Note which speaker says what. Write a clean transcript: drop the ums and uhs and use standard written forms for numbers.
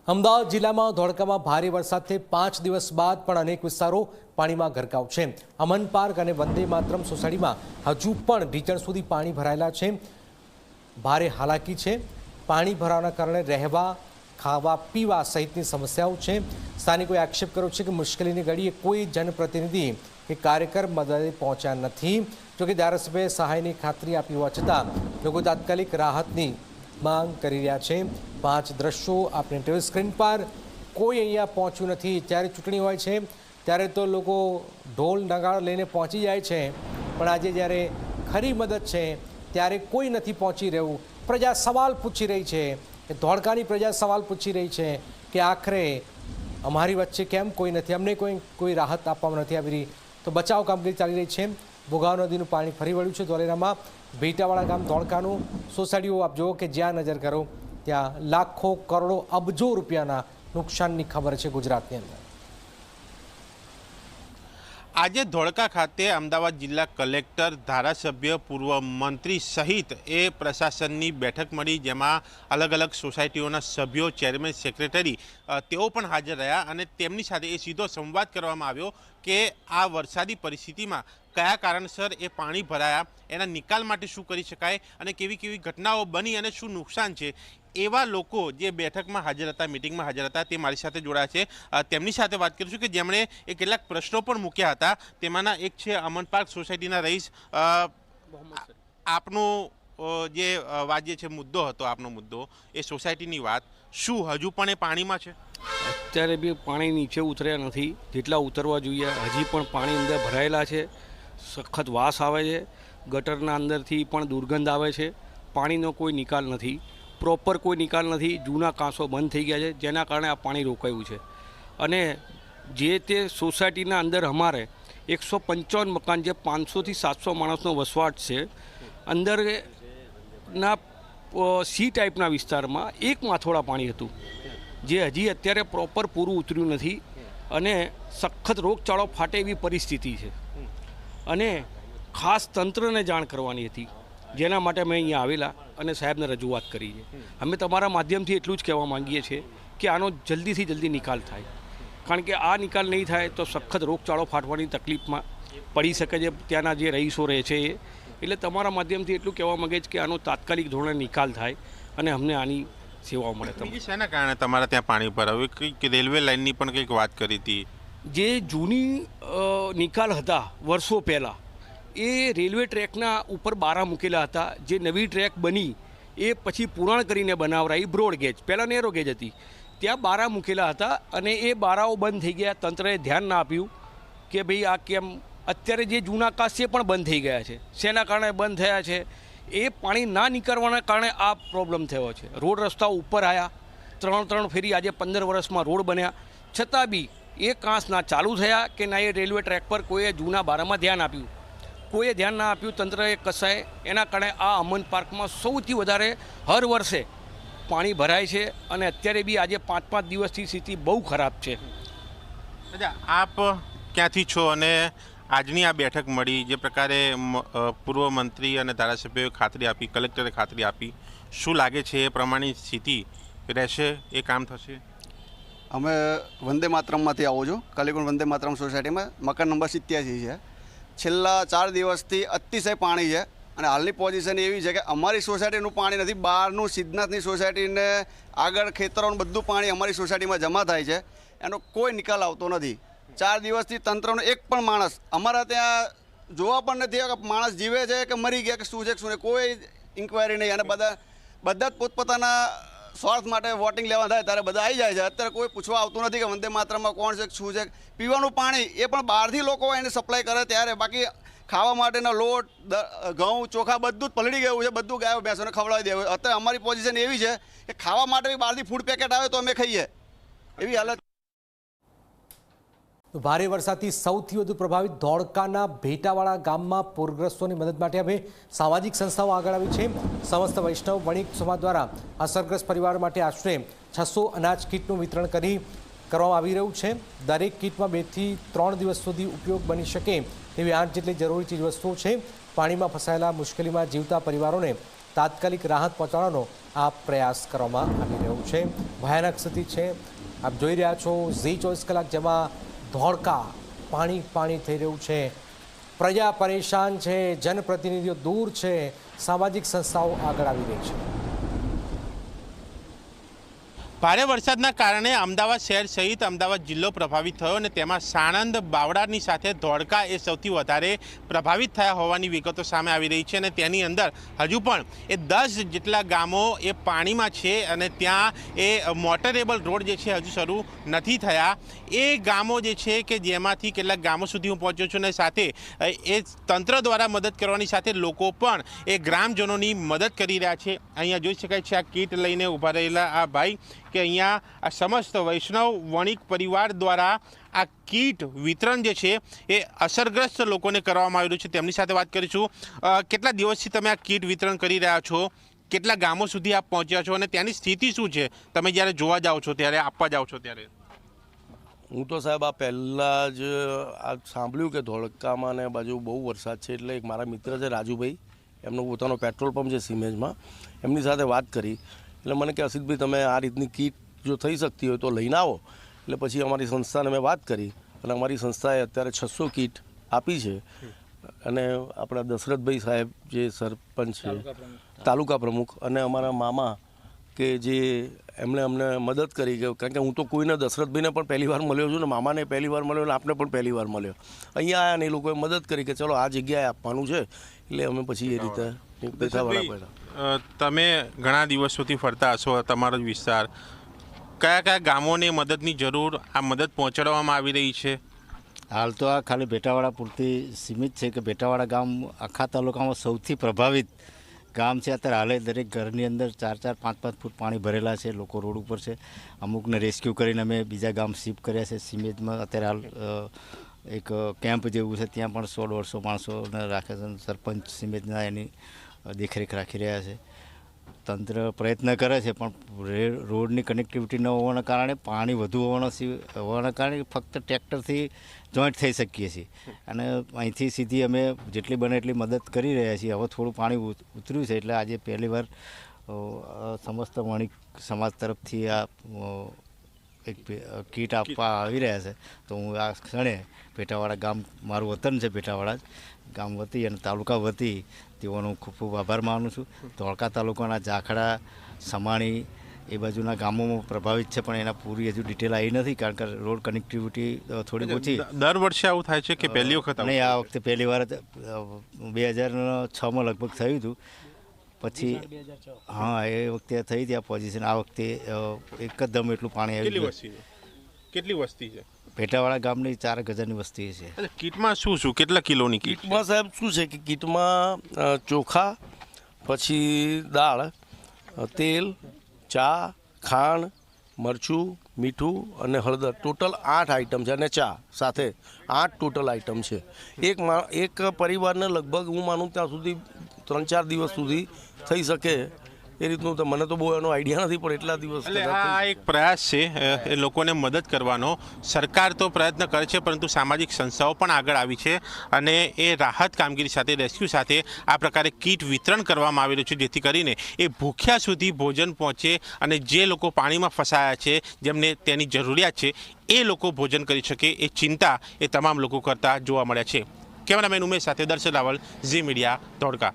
Speaker 1: અમદાવાદ જિલ્લામાં ધોળકામાં ભારે વરસાદથી 5 દિવસ બાદ પણ અનેક વિસ્તારો પાણીમાં ગરકાવ છે। અમન પાર્ક અને વંદે માતરમ સોસાયટીમાં હજુ પણ ઢીચણ સુધી પાણી ભરાયેલા છે। ભારે હાલાકી છે। પાણી ભરાવાના કારણે રહેવા, ખાવા, પીવા સહિતની સમસ્યાઓ છે। સ્થાનિકોએ આક્ષેપ કર્યો છે કે મુશ્કેલીની ઘડીએ કોઈ જનપ્રતિનિધિ કે કાર્યકર મદદે પહોંચ્યા નથી। જોકે ધારાસભ્યએ સહાયની ખાતરી આપી હોવા છતાં લોકો તાત્કાલિક રાહતની માંગ કરી રહ્યા છે। 5 દ્રશ્યો આપણે ટીવી સ્ક્રીન પર કોઈ અહીંયા પહોંચ્યું નથી। જ્યારે ચૂંટણી હોય છે ત્યારે તો લોકો ઢોલ નગારા લઈને પહોંચી જાય છે, પણ આજે જ્યારે ખરી મદદ છે ત્યારે કોઈ નથી પહોંચી રહ્યું। પ્રજા સવાલ પૂછી રહી છે, ધોળકાની પ્રજા સવાલ પૂછી રહી છે કે આખરે અમારી વચ્ચે કેમ કોઈ નથી, અમને કોઈ રાહત આપવામાં નથી આવી રહી। તો બચાવ કામગીરી ચાલી રહી છે। ભોગાવ નદીનું પાણી ફરી વળ્યું છે ધોલેરામાં। ભેટાવાળા ગામ ધોળકાનું સોસાયટીઓ આપ જુઓ કે જ્યાં નજર કરો ત્યાં લાખો, કરોડો, અબજો રૂપિયાના નુકસાનની ખબર છે ગુજરાતની અંદર।
Speaker 2: આજે ધોળકા ખાતે અમદાવાદ જિલ્લા કલેક્ટર, ધારાસભ્ય, પૂર્વ મંત્રી સહિત એ પ્રશાસનની બેઠક મળી, જેમાં અલગ અલગ સોસાયટીઓના સભ્યો, ચેરમેન, સેક્રેટરી તેઓ પણ હાજર રહ્યા અને તેમની સાથે એ સીધો સંવાદ કરવામાં આવ્યો કે આ વરસાદી પરિસ્થિતિમાં કયા કારણસર એ પાણી ભરાયા, એના નિકાલ માટે શું કરી શકાય અને કેવી કેવી ઘટનાઓ બની અને શું નુકસાન છે। એવા લોકો જે બેઠકમાં હાજર હતા, મિટિંગમાં હાજર હતા, તે મારી સાથે જોડાયા છે। તેમની સાથે વાત કરીશું કે જેમણે એ કેટલાક પ્રશ્નો પણ મૂક્યા હતા। તેમાંના એક છે અમન પાર્ક સોસાયટીના રહીશ। આપનું જે વાત જે છે મુદ્દો હતો, આપનો મુદ્દો એ સોસાયટીની વાત, શું હજુ પણ એ પાણીમાં છે?
Speaker 3: અત્યારે બી પાણી નીચે ઉતર્યા નથી જેટલા ઉતરવા જોઈએ। હજી પણ પાણી અંદર ભરાયેલા છે। સખત વાસ આવે છે, ગટરના અંદરથી પણ દુર્ગંધ આવે છે। પાણીનો કોઈ નિકાલ નથી, પ્રોપર કોઈ નિકાલ નથી। જૂના કાંસો બંધ થઈ ગયા છે, જેના કારણે આ પાણી રોકાયું છે। અને જે તે સોસાયટીના અંદર અમારે 155 મકાન, જે 500થી 700 માણસનો વસવાટ છે, અંદરના સી ટાઈપના વિસ્તારમાં એક માથોડા પાણી હતું, જે હજી અત્યારે પ્રોપર પૂરું ઉતર્યું નથી અને સખત રોગચાળો ફાટે એવી પરિસ્થિતિ છે। અને ખાસ તંત્રને જાણ કરવાની હતી, જેના માટે અમે અહીંયા આવેલા અને સાહેબને રજૂઆત કરી છે। અમે તમારા માધ્યમથી એટલું જ કહેવા માંગીએ છીએ કે આનો જલ્દીથી જલ્દી નિકાલ થાય, કારણ કે આ નિકાલ નહીં થાય તો સખત રોગચાળો ફાટવાની તકલીફમાં પડી શકે છે ત્યાંના જે રહીશો રહે છે એ। એટલે તમારા માધ્યમથી એટલું કહેવા માંગે છે કે આનો તાત્કાલિક ધોરણે નિકાલ થાય અને અમને આની સેવાઓ મળે।
Speaker 2: શેના કારણે તમારા ત્યાં પાણી ભરાયું? કંઈક રેલવે લાઇનની પણ કંઈક વાત કરી હતી।
Speaker 3: જે જૂની નિકાલ હતા વર્ષો પહેલાં, એ રેલવે ટ્રેકના ઉપર બારા મૂકેલા હતા। જે નવી ટ્રેક બની એ પછી પુરાણ કરીને બનાવરાઈ બ્રોડ ગેજ, પહેલાં નેરો ગેજ હતી, ત્યાં બારા મૂકેલા હતા અને એ બારાઓ બંધ થઈ ગયા। તંત્રએ ધ્યાન ના આપ્યું કે ભાઈ આ કેમ। અત્યારે જે જૂના કાચ છે પણ બંધ થઈ ગયા છે। શેના કારણે બંધ થયા છે? એ પાણી ના નીકળવાના કારણે આ પ્રોબ્લેમ થયો છે। રોડ રસ્તાઓ ઉપર આવ્યા, 3 ફેરી આજે 15 વર્ષમાં રોડ બન્યા, છતાં બી એ કાંસ ના ચાલુ થયા કે ના એ રેલવે ટ્રેક પર કોઈએ જૂના બારામાં ધ્યાન આપ્યું। કોઈએ ધ્યાન ના આપ્યું, તંત્રએ કસાય। એના કારણે આ અમન પાર્કમાં સૌથી વધારે હર વર્ષે પાણી ભરાય છે અને અત્યારે બી આજે 5-5 દિવસથી સ્થિતિ બહુ ખરાબ છે।
Speaker 2: અચ્છા, આપ ક્યાંથી છો અને આજની આ બેઠક મળી, જે પ્રકારે પૂર્વ મંત્રી અને ધારાસભ્યોએ ખાતરી આપી, કલેક્ટરે ખાતરી આપી, શું લાગે છે એ પ્રમાણેની સ્થિતિ રહેશે, એ કામ થશે?
Speaker 4: અમે વંદે માતરમમાંથી આવું છું, કલીકુંડ વંદે માતરમ સોસાયટીમાં મકાન નંબર 87 છે। છેલ્લા 4 દિવસથી અતિશય પાણી છે અને હાલની પોઝિશન એવી છે કે અમારી સોસાયટીનું પાણી નથી, બહારનું સિદ્ધનાથની સોસાયટીને આગળ ખેતરોનું બધું પાણી અમારી સોસાયટીમાં જમા થાય છે। એનો કોઈ નિકાલ આવતો નથી। 4 દિવસથી તંત્રનો એક પણ માણસ અમારા ત્યાં જોવા પણ નથી કે માણસ જીવે છે કે મરી ગયા કે શું છે શું નહીં, કોઈ ઇન્ક્વાયરી નહીં। અને બધા જ પોતપોતાના સ્વાર્થ માટે વોટિંગ લેવા થાય ત્યારે બધા આવી જાય છે। અત્યારે કોઈ પૂછવા આવતું નથી કે વંદે માતરમમાં કોણ છે, શું છે। પીવાનું પાણી એ પણ બહારથી લોકો એને સપ્લાય કરે ત્યારે, બાકી ખાવા માટેના લોટ, ઘઉં, ચોખા બધું જ પલળી ગયું છે, બધું ગાયો ભેંસોને ખવડાવી દેવું। અત્યારે અમારી પોઝિશન એવી છે કે ખાવા માટે બી બહારથી ફૂડ પેકેટ આવે તો અમે ખાઈએ, એવી હાલત।
Speaker 1: ભારે વરસાદથી સૌથી વધુ પ્રભાવિત ધોળકાના ભેટાવાળા ગામમાં પૂરગ્રસ્તોની મદદ માટે હવે સામાજિક સંસ્થાઓ આગળ આવી છે। સમસ્ત વૈષ્ણવ વણિક સમાજ દ્વારા અસરગ્રસ્ત પરિવાર માટે આશરે 600 અનાજ કીટનું વિતરણ કરવામાં આવી રહ્યું છે। દરેક કીટમાં 2 થી 3 દિવસ સુધી ઉપયોગ બની શકે તેવી 8 જેટલી જરૂરી ચીજવસ્તુઓ છે। પાણીમાં ફસાયેલા મુશ્કેલીમાં જીવતા પરિવારોને તાત્કાલિક રાહત પહોંચાડવાનો આ પ્રયાસ કરવામાં આવી રહ્યો છે। છે, ભયાનક સ્થિતિ છે। આપ જોઈ રહ્યા છો ઝી 24 કલાક, જેમાં ધોળકા પાણી થઈ રહ્યું છે। પ્રજા પરેશાન છે, જનપ્રતિનિધિઓ દૂર છે, સામાજિક સંસ્થાઓ આગળ આવી રહી છે।
Speaker 2: ભારે વરસાદના કારણે અમદાવાદ શહેર સહિત અમદાવાદ જિલ્લો પ્રભાવિત થયો અને તેમાં સાણંદ, બાવળાની સાથે ધોળકા એ સૌથી વધારે પ્રભાવિત થયા હોવાની વિગતો સામે આવી રહી છે અને તેની અંદર હજુ પણ એ 10 જેટલા ગામો એ પાણીમાં છે અને ત્યાં એ મોટરેબલ રોડ જે છે હજુ શરૂ નથી થયા। એ ગામો જે છે કે જેમાંથી કેટલાક ગામો સુધી હું પહોંચ્યો છું અને સાથે એ તંત્ર દ્વારા મદદ કરવાની સાથે લોકો પણ એ ગ્રામજનોની મદદ કરી રહ્યા છે। અહીંયા જોઈ શકાય છે આ કીટ લઈને ઊભા રહેલા આ ભાઈ કે અહીંયા આ સમસ્ત વૈષ્ણવ વણિક પરિવાર દ્વારા આ કીટ વિતરણ જે છે એ અસરગ્રસ્ત લોકોને કરવામાં આવેલું છે। તેમની સાથે વાત કરીશું। કેટલા દિવસથી તમે આ કીટ વિતરણ કરી રહ્યા છો? કેટલા ગામો સુધી આપ પહોંચ્યા છો અને ત્યાંની સ્થિતિ શું છે તમે જ્યારે જોવા જાઓ છો ત્યારે, આપવા જાઓ છો ત્યારે?
Speaker 5: હું તો સાહેબ આ પહેલાં જ આ સાંભળ્યું કે ધોળકામાં ને બાજુ બહુ વરસાદ છે એટલે એક મારા મિત્ર છે રાજુભાઈ, એમનો પોતાનો પેટ્રોલ પંપ છે સિમેજમાં, એમની સાથે વાત કરી એટલે મને કે અસિતભાઈ તમે આ રીતની કીટ જો થઈ શકતી હોય તો લઈને આવો। એટલે પછી અમારી સંસ્થાને મેં વાત કરી અને અમારી સંસ્થાએ અત્યારે 600 કીટ આપી છે અને આપણા દશરથભાઈ સાહેબ જે સરપંચ છે, તાલુકા પ્રમુખ, અને અમારા મામા કે જે એમણે અમને મદદ કરી, કારણ કે હું તો કોઈને દશરથભાઈને પણ પહેલી વાર મળ્યો છું ને મામાને પહેલી વાર મળ્યો અને આપને પણ પહેલી વાર મળ્યો। અહીંયા આવ્યા ને એ લોકોએ મદદ કરી કે ચલો આ જગ્યાએ આપવાનું છે એટલે અમે પછી એ રીતે દેખાવાળા પડ્યા।
Speaker 2: તમે ઘણા દિવસોથી ફરતા હશો તમારો જ વિસ્તાર, કયા કયા ગામોને મદદની જરૂર આ મદદ પહોંચાડવામાં આવી રહી છે?
Speaker 6: હાલ તો આ ખાલી બેટાવાળા પૂરતી સીમિત છે કે બેટાવાળા ગામ આખા તાલુકામાં સૌથી પ્રભાવિત ગામ છે। અત્યારે હાલે દરેક ઘરની અંદર 4-4, 5-5 ફૂટ પાણી ભરેલા છે, લોકો રોડ ઉપર છે। અમુકને રેસ્ક્યુ કરીને અમે બીજા ગામ શિફ્ટ કર્યા છે। સિમેજમાં અત્યારે હાલ એક કેમ્પ જેવું છે, ત્યાં પણ 100-150 માણસોને રાખે છે। સરપંચ સિમેજના એની દેખરેખ રાખી રહ્યા છે। તંત્ર પ્રયત્ન કરે છે પણ રોડની કનેક્ટિવિટી ન હોવાના કારણે, પાણી વધુ હોવાના કારણે ફક્ત ટ્રેક્ટરથી જોઈન્ટ થઈ શકીએ છીએ અને અહીંથી સીધી અમે જેટલી બને એટલી મદદ કરી રહ્યા છીએ। હવે થોડું પાણી ઉતર્યું છે એટલે આજે પહેલીવાર સમસ્ત વણિક સમાજ તરફથી આ એક કીટ આપવા આવી રહ્યા છે। તો હું આ ક્ષણે બેટાવાળા ગામ, મારું વતન છે બેટાવાળા ગામ વતી અને તાલુકા વતી તેઓનો ખૂબ ખૂબ આભાર માનું છું। ધોળકા તાલુકાના જાખડા, સમાણી એ બાજુના ગામોમાં પ્રભાવિત છે પણ એના પૂરી હજુ ડિટેલ આવી નથી કારણ કે રોડ કનેક્ટિવિટી થોડી ઓછી।
Speaker 2: દર વર્ષે આવું થાય છે કે પહેલી વખત? નહીં,
Speaker 6: આ વખતે પહેલી વાર 2006માં લગભગ થયું હતું, પછી હા એ વખતે થઈ હતી આ પોઝિશન। આ વખતે એકદમ એટલું પાણી આવ્યું।
Speaker 2: કેટલી વસ્તી છે?
Speaker 6: ભેટાવાળા ગામની 4000ની વસ્તી છે।
Speaker 2: કીટમાં શું કેટલા કિલોની કીટ?
Speaker 5: કીટમાં સાહેબ શું છે કે કીટમાં ચોખા, પછી દાળ, તેલ, ચા, ખાંડ, મરચું, મીઠું અને હળદર, ટોટલ 8 આઈટમ છે અને ચા સાથે 8 ટોટલ આઈટમ છે। એક પરિવારને લગભગ હું માનું ત્યાં સુધી 3-4 દિવસ સુધી થઈ શકે એ રીતનું। તો મને તો બહુ એનો આઈડિયા નથી પણ એટલા દિવસ
Speaker 2: આ એક પ્રયાસ છે એ લોકોને મદદ કરવાનો। સરકાર તો પ્રયત્ન કરે છે પરંતુ સામાજિક સંસ્થાઓ પણ આગળ આવી છે અને એ રાહત કામગીરી સાથે, રેસ્ક્યુ સાથે આ પ્રકારે કીટ વિતરણ કરવામાં આવેલું છે જેથી કરીને એ ભૂખ્યા સુધી ભોજન પહોંચે અને જે લોકો પાણીમાં ફસાયા છે, જેમને તેની જરૂરિયાત છે, એ લોકો ભોજન કરી શકે। એ ચિંતા એ તમામ લોકો કરતા જોવા મળ્યા છે। કેમેરામેન ઉમેશ સાથે દર્શન રાવલ, ઝી મીડિયા, ધોળકા।